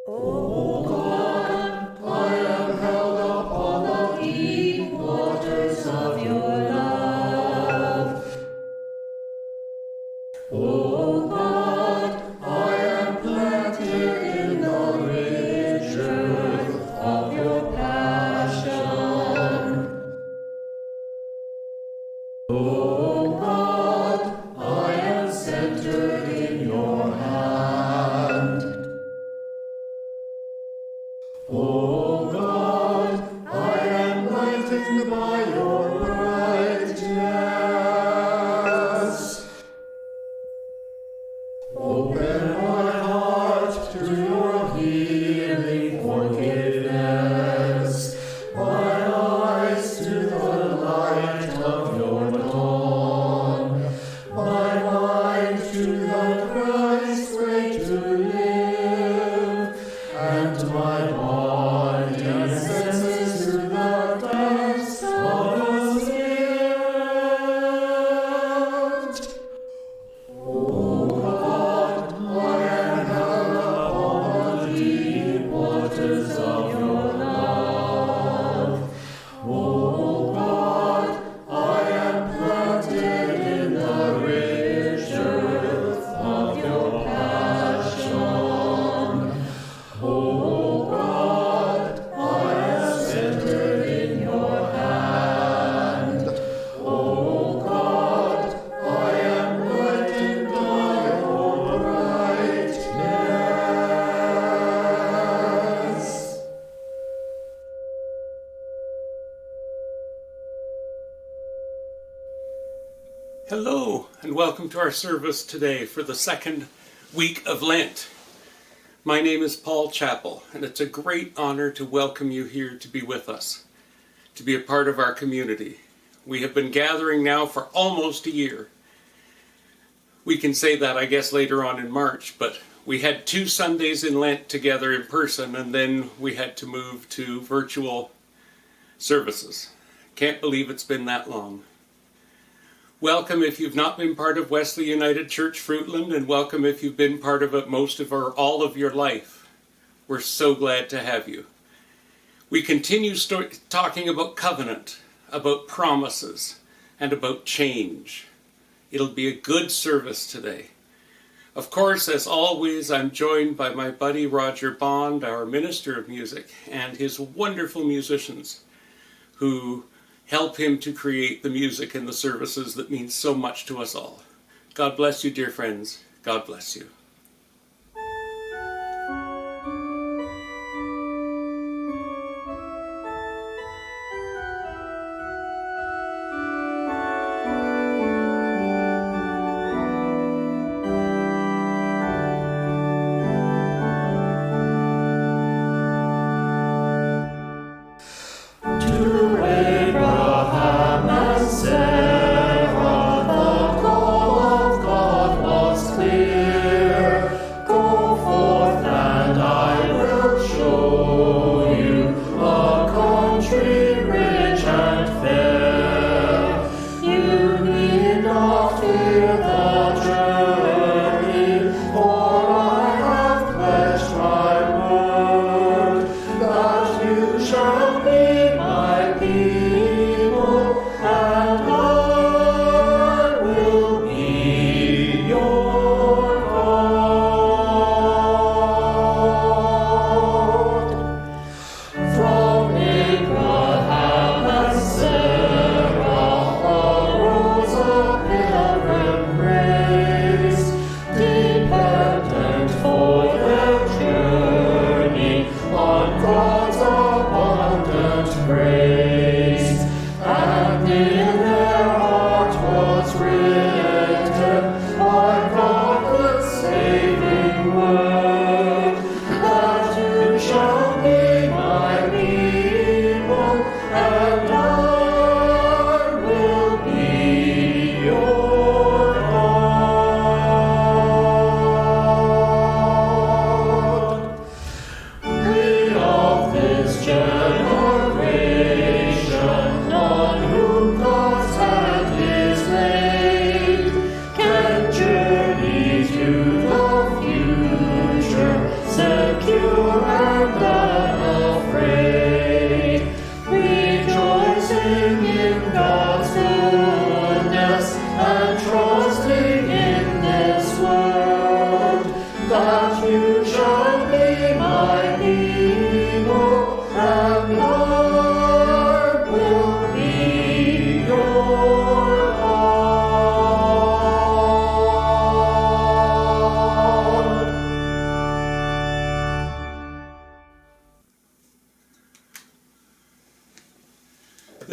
O God, I am held upon the deep waters of your love. O God, I am planted in the rich earth of your passion. O God, I am centered in your hand. O God, I am lightened by your brightness. Open my heart to your healing forgiveness, my eyes to the light of your dawn, my mind to the Christ way to live, and my body and senses to the dance of the Spirit. O God, I am held upon the deep waters of your love. O God, I am planted in the rich earth of your passion. O God, I am centered in your hand. O God, I am lightened by your brightness. Hello, and welcome to our service today for the second week of Lent. My name is Paul Chappel, and it's a great honor to welcome you here to be with us, to be a part of our community. We have been gathering now for almost a year. We can say that, I guess, later on in March, but we had 2 Sundays in Lent together in person, and then we had to move to virtual services. Can't believe it's been that long. Welcome if you've not been part of Wesley United Church Fruitland, and welcome if you've been part of it most of or all of your life. We're so glad to have you. We continue talking about covenant, about promises, and about change. It'll be a good service today. Of course, as always, I'm joined by my buddy Roger Bond, our minister of music, and his wonderful musicians who help him to create the music and the services that mean so much to us all. God bless you, dear friends. God bless you. To Abraham and Sarah, the call of God was clear.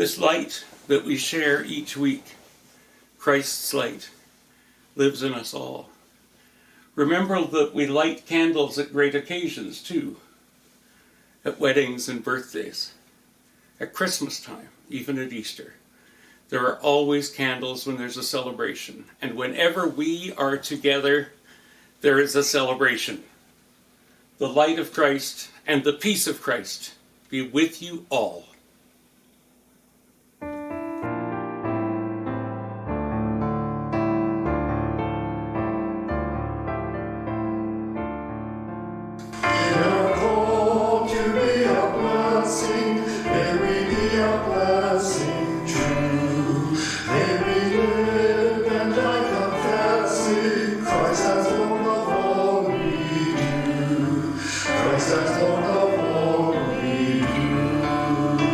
This light that we share each week, Christ's light, lives in us all. Remember that we light candles at great occasions too, at weddings and birthdays, at Christmas time, even at Easter. There are always candles when there's a celebration, and whenever we are together, there is a celebration. The light of Christ and the peace of Christ be with you all. Christ as Lord of all we do.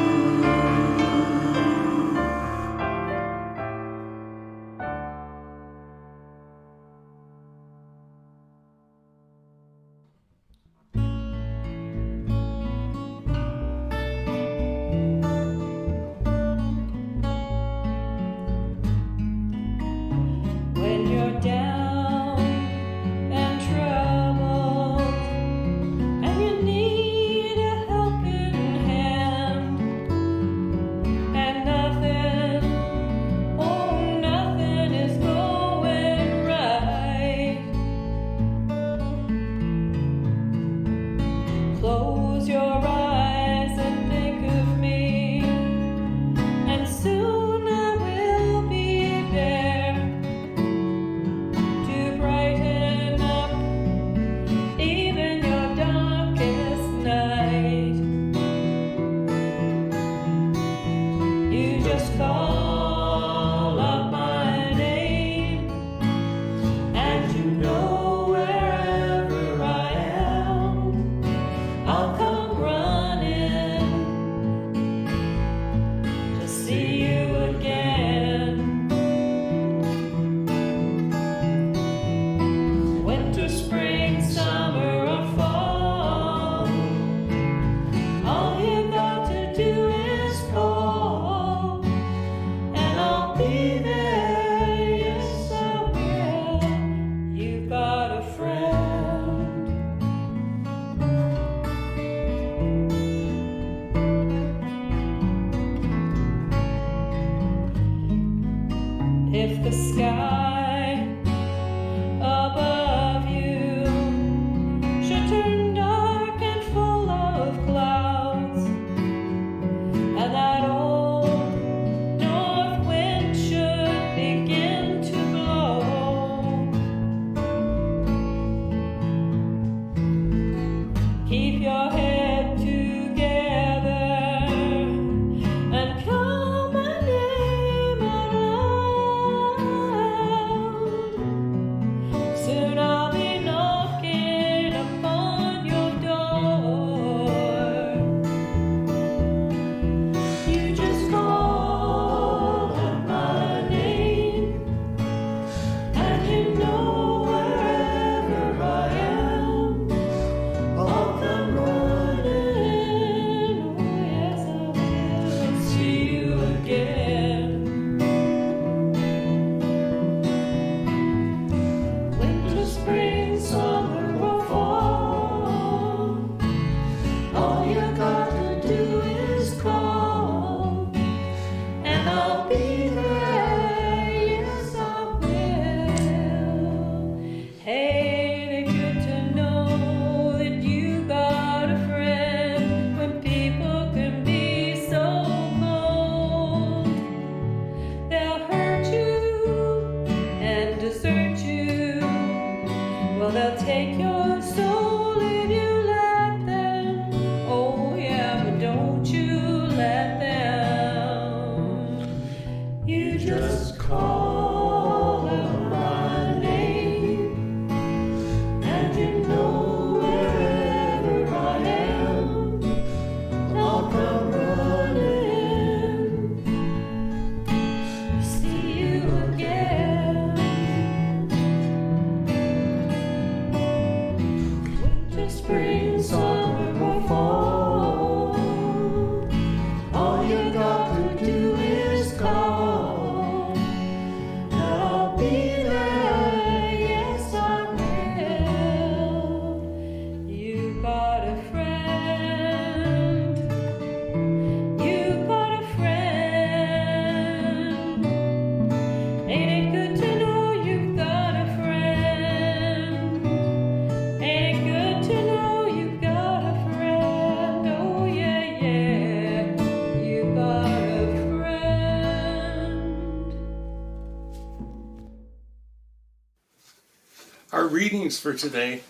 readings for today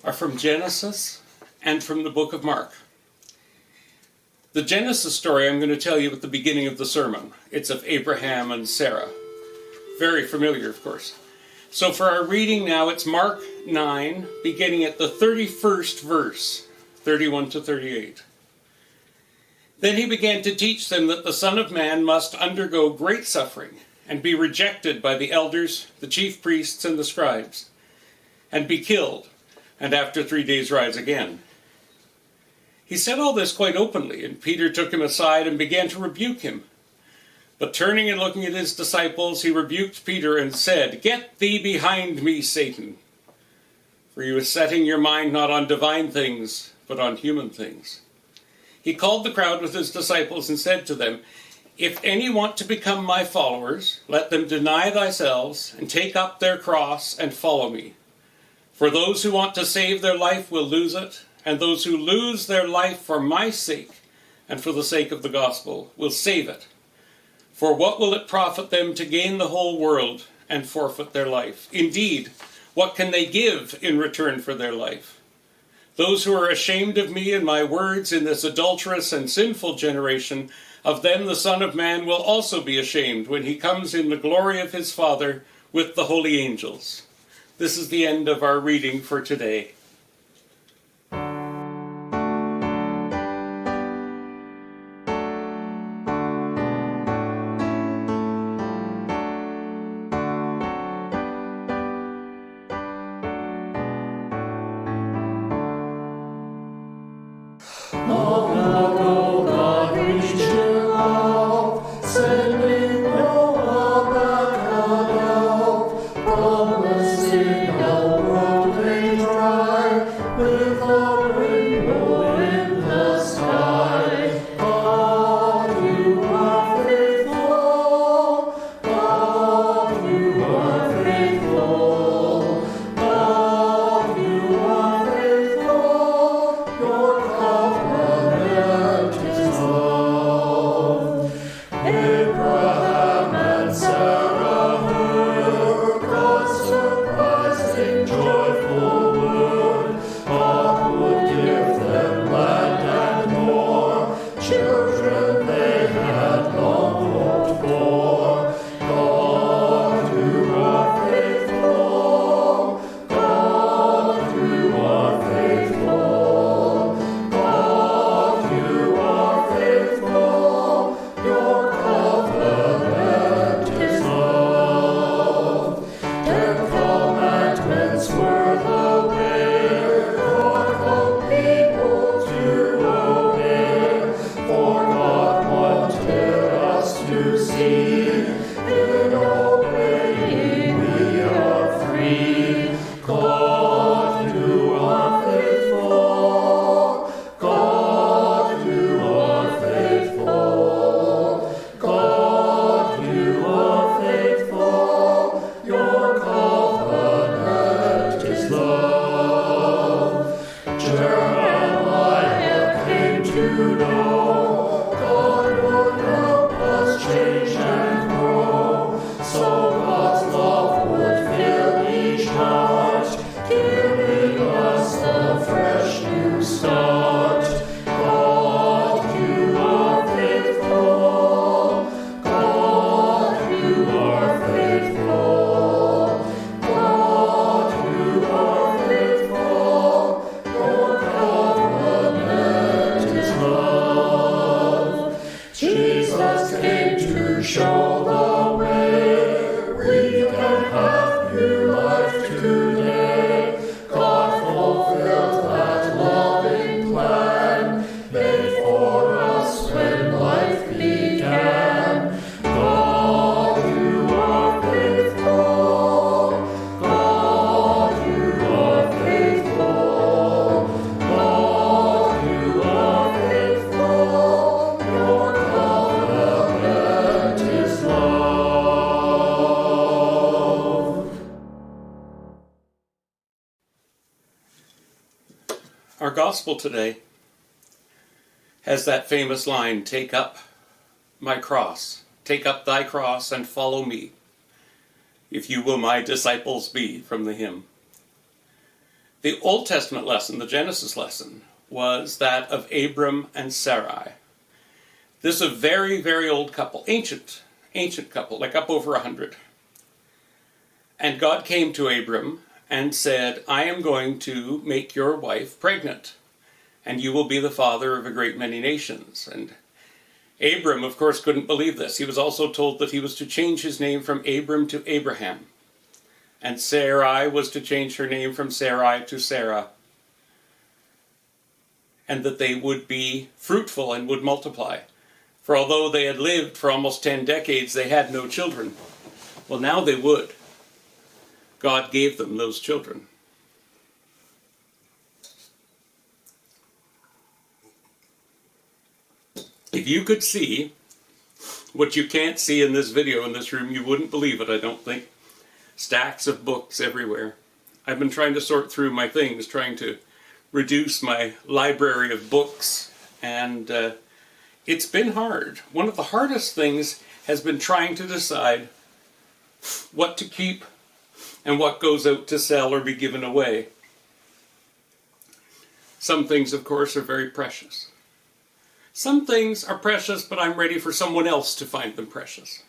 are from Genesis and from the book of Mark. The Genesis story I'm going to tell you at the beginning of the sermon. It's of Abraham and Sarah. Very familiar, of course. So for our reading now, it's Mark 9, beginning at the 31st verse, 31 to 38. Then he began to teach them that the Son of Man must undergo great suffering and be rejected by the elders, the chief priests, and the scribes, and be killed, and after 3 days rise again. He said all this quite openly, and Peter took him aside and began to rebuke him. But turning and looking at his disciples, he rebuked Peter and said, "Get thee behind me, Satan, for you are setting your mind not on divine things, but on human things." He called the crowd with his disciples and said to them, "If any want to become my followers, let them deny themselves and take up their cross and follow me. For those who want to save their life will lose it, and those who lose their life for my sake and for the sake of the gospel will save it. For what will it profit them to gain the whole world and forfeit their life? Indeed, what can they give in return for their life? Those who are ashamed of me and my words in this adulterous and sinful generation, of them the Son of Man will also be ashamed when he comes in the glory of his Father with the holy angels." This is the end of our reading for today. Long ago God reached out, sending Noah back out, promising a world made dry, with a rainbow in the sky. God, you are faithful. God, you are faithful. God, you are faithful. Your covenant is love. Abraham and Sarah heard God's surprising, joyful word. God would give them land and more, children they had long hoped for. God, you are faithful. God, you are faithful. God, you are faithful. Your covenant is love. 10 commandments were the way God called people to obey. For God wanted us to see, in obeying we are free. God, you are faithful. God, you are faithful. God, you are faithful. Your covenant is love. Jeremiah came to know God would help us change and grow. So God's love would fill each heart, giving us a fresh new start. God, you are faithful. God, you are faithful. God, you are faithful. Your covenant is love. Jesus came to show the way we can have new life today. God fulfilled that loving plan made for us when life began. God, you are faithful. God, you are faithful. God, you are faithful. Your covenant is love. Our gospel today has that famous line, "Take up my cross, take up thy cross and follow me, if you will my disciples be," from the hymn. The Old Testament lesson, the Genesis lesson, was that of Abram and Sarai. This is a very, very old couple, ancient couple, like up over 100. And God came to Abram and said, I am going to make your wife pregnant, and you will be the father of a great many nations. And Abram, of course, couldn't believe this. He was also told that he was to change his name from Abram to Abraham. And Sarai was to change her name from Sarai to Sarah. And that they would be fruitful and would multiply. For although they had lived for almost 10 decades, they had no children. Well, now they would. God gave them those children. If you could see what you can't see in this video in this room, you wouldn't believe it, I don't think. Stacks of books everywhere. I've been trying to sort through my things, trying to reduce my library of books, and it's been hard. One of the hardest things has been trying to decide what to keep and what goes out to sell or be given away. Some things, of course, are very precious. Some things are precious, but I'm ready for someone else to find them precious.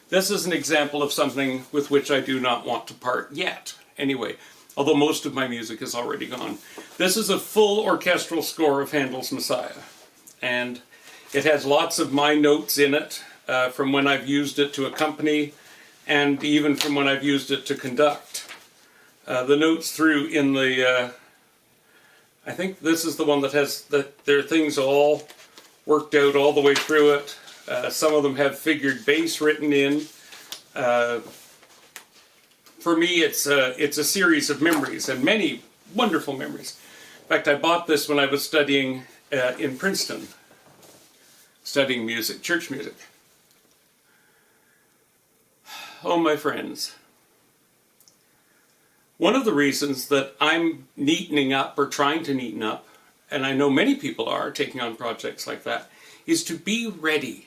This is an example of something with which I do not want to part yet. Anyway, although most of my music is already gone. This is a full orchestral score of Handel's Messiah. And it has lots of my notes in it, from when I've used it to accompany, and even from when I've used it to conduct. The notes through in the, I think this is the one that has, their things all worked out all the way through it. Some of them have figured bass written in. For me, it's a series of memories, and many wonderful memories. In fact, I bought this when I was studying in Princeton, studying music, church music. Oh, my friends. One of the reasons that I'm neatening up, or trying to neaten up, and I know many people are taking on projects like that, is to be ready.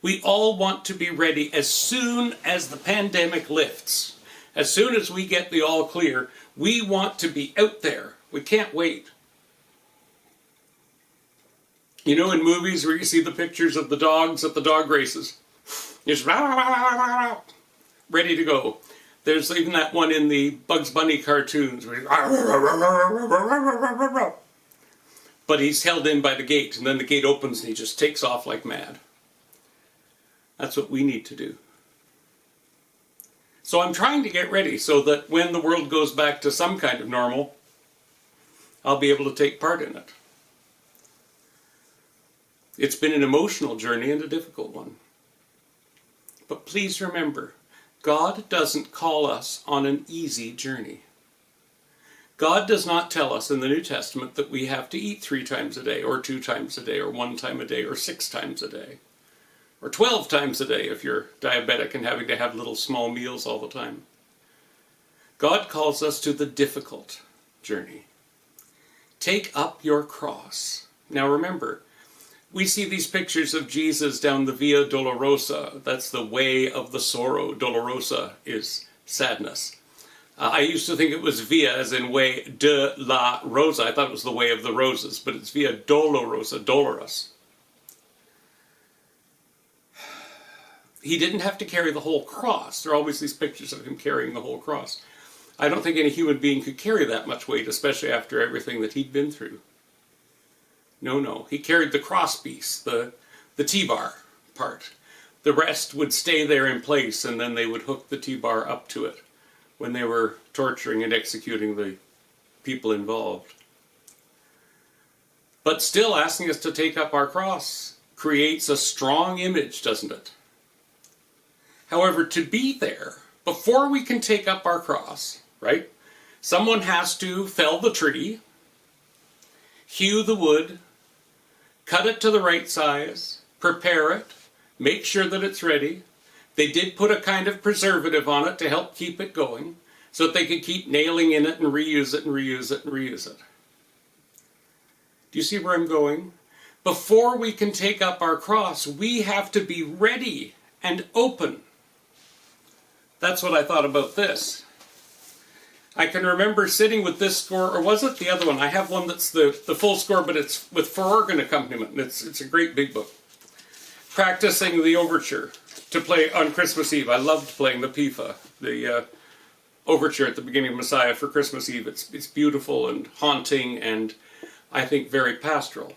We all want to be ready as soon as the pandemic lifts. As soon as we get the all clear, we want to be out there. We can't wait. You know, in movies where you see the pictures of the dogs at the dog races, just ready to go. There's even that one in the Bugs Bunny cartoons where but he's held in by the gate, and then the gate opens and he just takes off like mad. That's what we need to do. So I'm trying to get ready so that when the world goes back to some kind of normal, I'll be able to take part in it. It's been an emotional journey and a difficult one. But please remember, God doesn't call us on an easy journey. God does not tell us in the New Testament that we have to eat 3 times a day, or 2 times a day, or 1 time a day, or 6 times a day, or 12 times a day if you're diabetic and having to have little small meals all the time. God calls us to the difficult journey. Take up your cross. Now remember, we see these pictures of Jesus down the Via Dolorosa. That's the way of the sorrow. Dolorosa is sadness. I used to think it was via as in way de la rosa. I thought it was the way of the roses, but it's Via Dolorosa, dolorous. He didn't have to carry the whole cross. There are always these pictures of him carrying the whole cross. I don't think any human being could carry that much weight, especially after everything that he'd been through. No. He carried the cross piece, the T-bar part. The rest would stay there in place, and then they would hook the T-bar up to it when they were torturing and executing the people involved. But still, asking us to take up our cross creates a strong image, doesn't it? However, to be there, before we can take up our cross, right, someone has to fell the tree, hew the wood, cut it to the right size, prepare it, make sure that it's ready. They did put a kind of preservative on it to help keep it going, so that they could keep nailing in it and reuse it and reuse it and reuse it. Do you see where I'm going? Before we can take up our cross, we have to be ready and open. That's what I thought about this. I can remember sitting with this score, or was it the other one? I have one that's the full score, but it's with for organ accompaniment. And it's a great big book. Practicing the overture to play on Christmas Eve. I loved playing the PIFA, the overture at the beginning of Messiah for Christmas Eve. It's beautiful and haunting and I think very pastoral.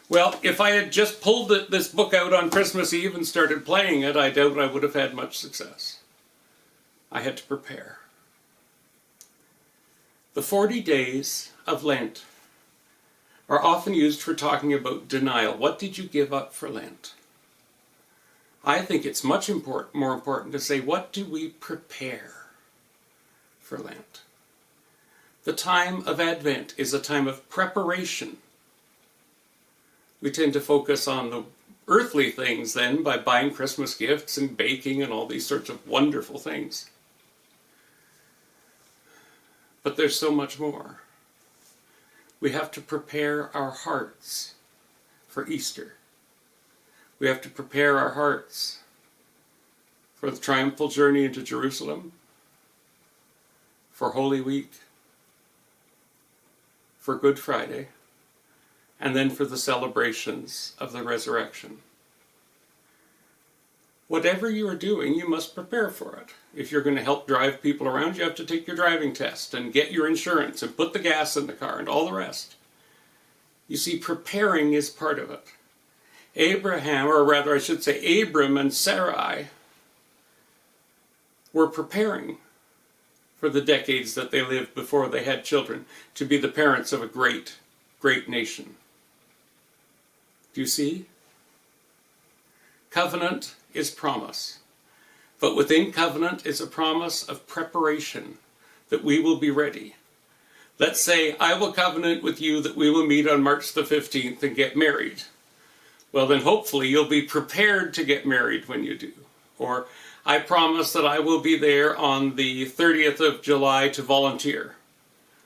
Well, if I had just pulled this book out on Christmas Eve and started playing it, I doubt I would have had much success. I had to prepare. The 40 days of Lent are often used for talking about denial. What did you give up for Lent? I think it's much more important to say, what do we prepare for Lent? The time of Advent is a time of preparation. We tend to focus on the earthly things then by buying Christmas gifts and baking and all these sorts of wonderful things. But there's so much more. We have to prepare our hearts for Easter. We have to prepare our hearts for the triumphal journey into Jerusalem, for Holy Week, for Good Friday, and then for the celebrations of the resurrection. Whatever you are doing, you must prepare for it. If you're going to help drive people around, you have to take your driving test and get your insurance and put the gas in the car and all the rest. You see, preparing is part of it. Abraham, or rather I should say Abram and Sarai, were preparing for the decades that they lived before they had children to be the parents of a great, great nation. Do you see? Covenant is promise. But within covenant is a promise of preparation, that we will be ready. Let's say, I will covenant with you that we will meet on March the 15th and get married. Well, then hopefully you'll be prepared to get married when you do. Or, I promise that I will be there on the 30th of July to volunteer.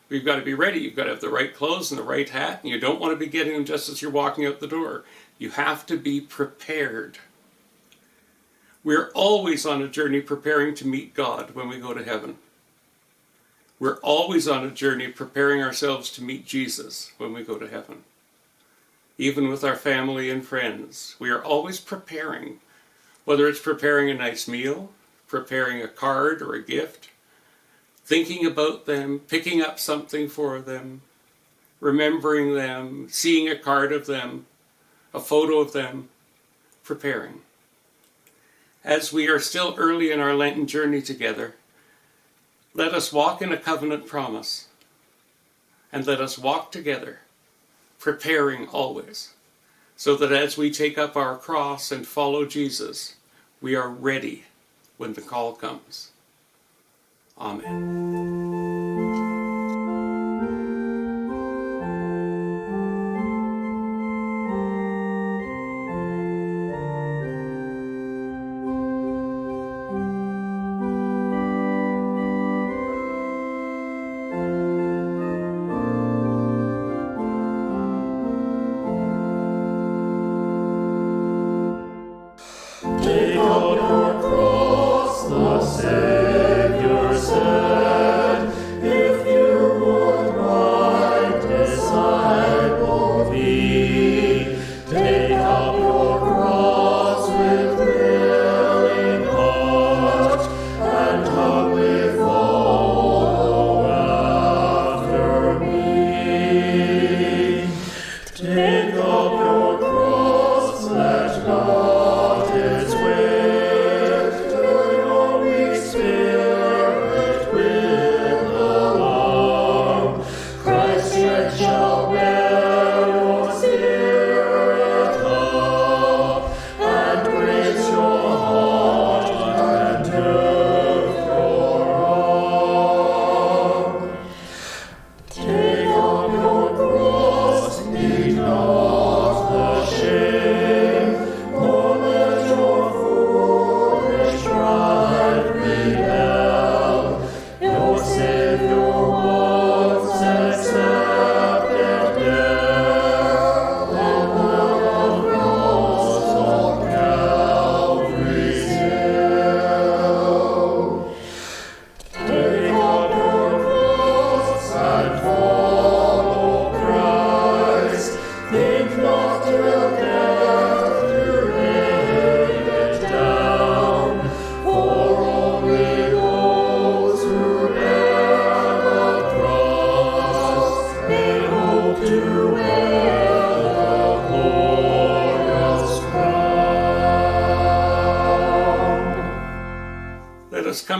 You've got to be ready. You've got to have the right clothes and the right hat, and you don't want to be getting them just as you're walking out the door. You have to be prepared. We're always on a journey preparing to meet God when we go to heaven. We're always on a journey preparing ourselves to meet Jesus when we go to heaven. Even with our family and friends, we are always preparing, whether it's preparing a nice meal, preparing a card or a gift, thinking about them, picking up something for them, remembering them, seeing a card of them, a photo of them, preparing. As we are still early in our Lenten journey together, let us walk in a covenant promise, and let us walk together, preparing always, so that as we take up our cross and follow Jesus, we are ready when the call comes. Amen. Take up your cross, the Savior said,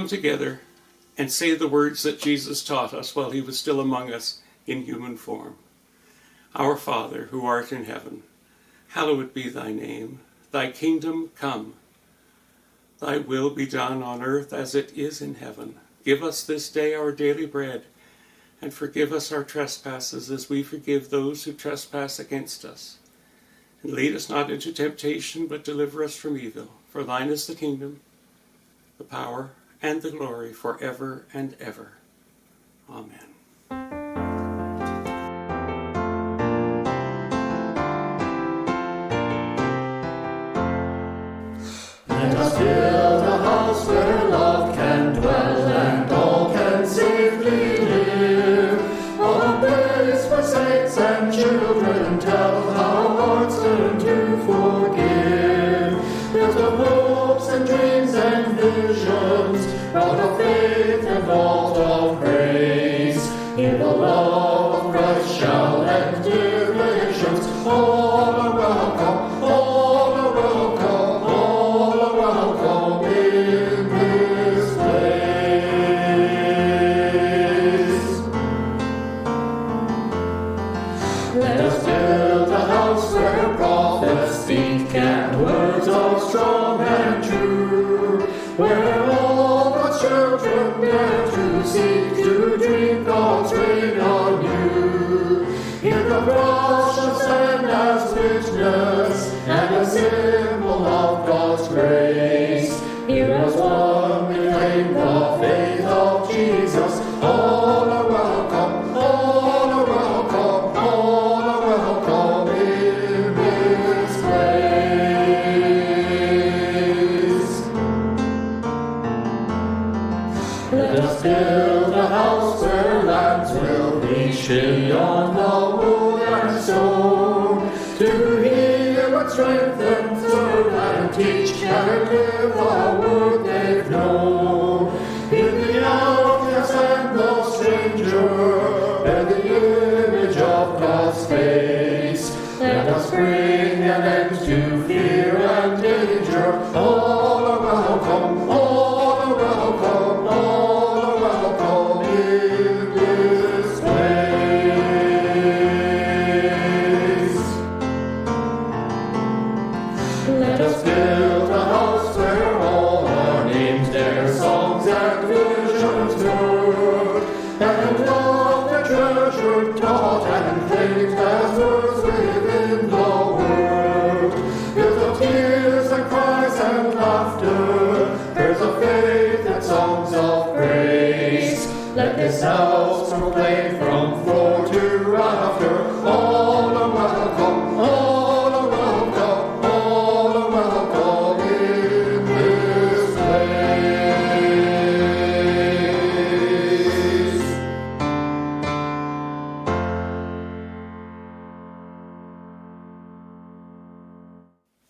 together and say the words that Jesus taught us while he was still among us in human form. Our Father, who art in heaven, hallowed be thy name. Thy kingdom come. Thy will be done on earth as it is in heaven. Give us this day our daily bread, and forgive us our trespasses as we forgive those who trespass against us. And lead us not into temptation, but deliver us from evil. For thine is the kingdom, the power, and the glory forever and ever. Amen. Let us build a house where love can dwell and all can safely live. A place where saints and children tell how hearts learn to forgive. Built of hopes and dreams and visions, round of faith and vault of grace. Here the love of Christ shall empty nations. All are welcome, all are welcome, all are welcome in this place. Let us build a house where prophets speak and words are strong and true, where all God's children dare to seek to dream God's reign anew. Here the cross shall stand as witness and a symbol of God's grace. Here as one we claim the faith of Jesus. All are welcome, all are welcome, all are welcome in this place. Let us build a house where lands will reach beyond the wood and stone, to hear what strengthen, serve and teach, and live the word they've known. In the outcast and the stranger, bear the image of God's face. Let us bring an end to fear and danger. All are welcome, all are welcome, all are welcome in this place. Let us build a house where all our names, their songs and visions heard, and love their treasure taught and claimed as words within the word. Built of tears and cries and laughter, prayers of faith and songs of grace. Let this house proclaim from floor to rafter, all are welcome, all are welcome, all are welcome in this place.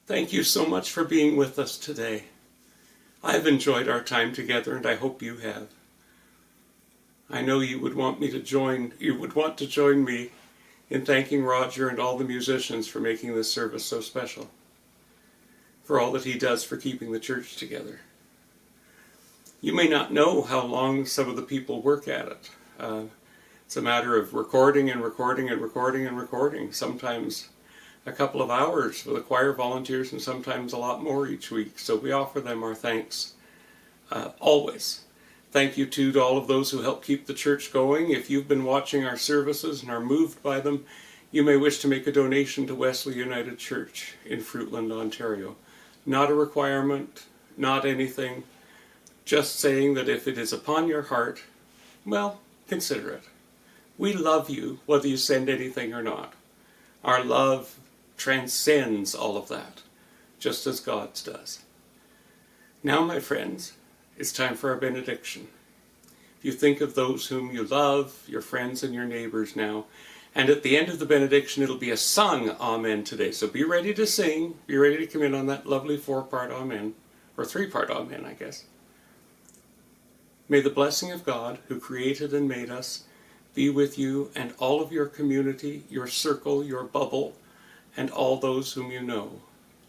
Thank you so much for being with us today. I've enjoyed our time together, and I hope you have. I know you would want to join me in thanking Roger and all the musicians for making this service so special, for all that he does for keeping the church together. You may not know how long some of the people work at it. It's a matter of recording and recording and recording and recording, sometimes a couple of hours for the choir volunteers and sometimes a lot more each week. So we offer them our thanks always. Thank you too to all of those who help keep the church going. If you've been watching our services and are moved by them, you may wish to make a donation to Wesley United Church in Fruitland, Ontario. Not a requirement, not anything, just saying that if it is upon your heart, well, consider it. We love you whether you send anything or not. Our love transcends all of that, just as God's does. Now, my friends, it's time for our benediction. If you think of those whom you love, your friends and your neighbors now, and at the end of the benediction it'll be a sung Amen today. So be ready to sing, be ready to come in on that lovely 4-part Amen, or 3-part Amen, I guess. May the blessing of God, who created and made us, be with you and all of your community, your circle, your bubble, and all those whom you know,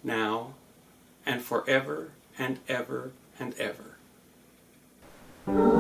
now and forever and ever and ever. O